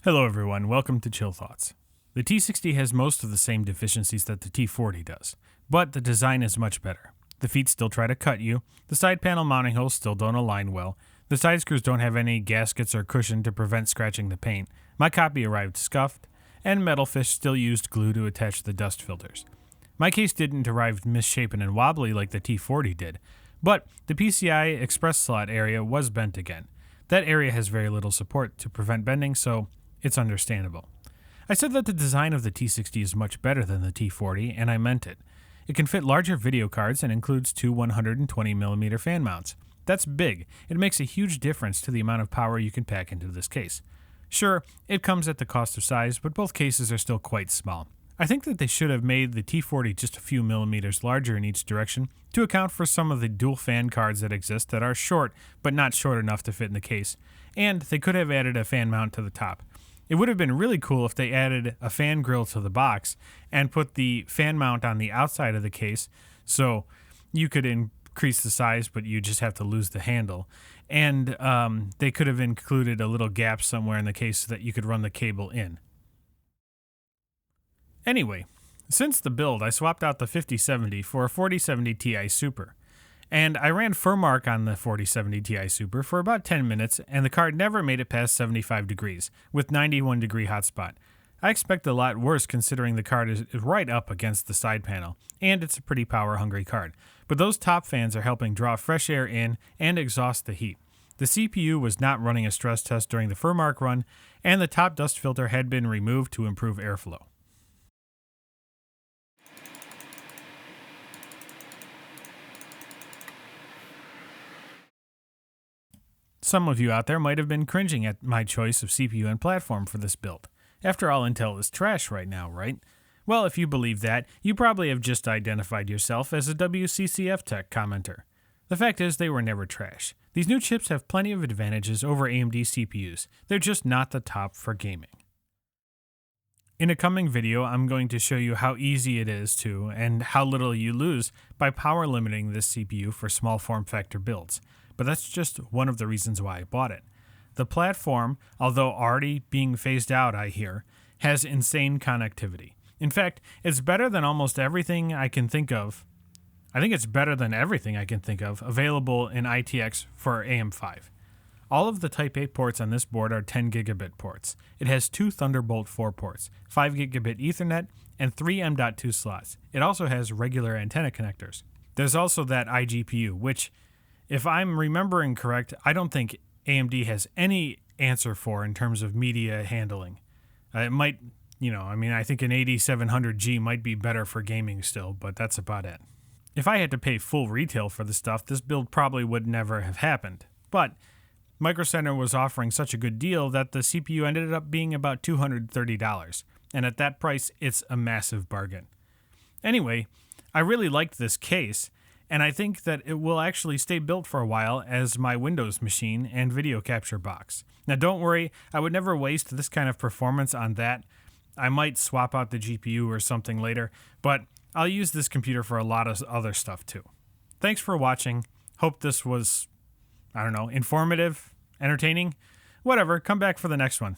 Hello everyone, welcome to Chill Thoughts. The T60 has most of the same deficiencies that the T40 does, but the design is much better. The feet still try to cut you, the side panel mounting holes still don't align well, the side screws don't have any gaskets or cushion to prevent scratching the paint, my copy arrived scuffed, and Metalfish still used glue to attach the dust filters. My case didn't arrive misshapen and wobbly like the T40 did, but the PCIe express slot area was bent again. That area has very little support to prevent bending, so it's understandable. I said that the design of the T60 is much better than the T40, and I meant it. It can fit larger video cards and includes two 120mm fan mounts. That's big. It makes a huge difference to the amount of power you can pack into this case. Sure, it comes at the cost of size, but both cases are still quite small. I think that they should have made the T40 just a few millimeters larger in each direction to account for some of the dual fan cards that exist that are short, but not short enough to fit in the case, and they could have added a fan mount to the top. It would have been really cool if they added a fan grill to the box and put the fan mount on the outside of the case so you could increase the size, but you just have to lose the handle. And they could have included a little gap somewhere in the case so that you could run the cable in. Anyway, since the build, I swapped out the 5070 for a 4070 Ti Super. And I ran Furmark on the 4070 Ti Super for about 10 minutes, and the card never made it past 75 degrees, with 91 degree hotspot. I expect a lot worse considering the card is right up against the side panel, and it's a pretty power-hungry card. But those top fans are helping draw fresh air in and exhaust the heat. The CPU was not running a stress test during the Furmark run, and the top dust filter had been removed to improve airflow. Some of you out there might have been cringing at my choice of CPU and platform for this build. After all, Intel is trash right now, right? Well, if you believe that, you probably have just identified yourself as a WCCF Tech commenter. The fact is, they were never trash. These new chips have plenty of advantages over AMD CPUs. They're just not the top for gaming. In a coming video, I'm going to show you how easy it is to, and how little you lose, by power limiting this CPU for small form factor builds. But that's just one of the reasons why I bought it. The platform, although already being phased out, I hear, has insane connectivity. In fact, it's better than almost everything I can think of. I think it's better than everything I can think of available in ITX for AM5. All of the Type 8 ports on this board are 10 gigabit ports. It has two Thunderbolt 4 ports, 5 gigabit Ethernet, and 3 M.2 slots. It also has regular antenna connectors. There's also that iGPU, which, if I'm remembering correct, I don't think AMD has any answer for in terms of media handling. It might, I think an 8700G might be better for gaming still, but that's about it. If I had to pay full retail for the stuff, this build probably would never have happened. But Micro Center was offering such a good deal that the CPU ended up being about $230. And at that price, it's a massive bargain. Anyway, I really liked this case, and I think that it will actually stay built for a while as my Windows machine and video capture box. Now don't worry, I would never waste this kind of performance on that. I might swap out the GPU or something later, but I'll use this computer for a lot of other stuff too. Thanks for watching. Hope this was, informative, entertaining, whatever. Come back for the next one.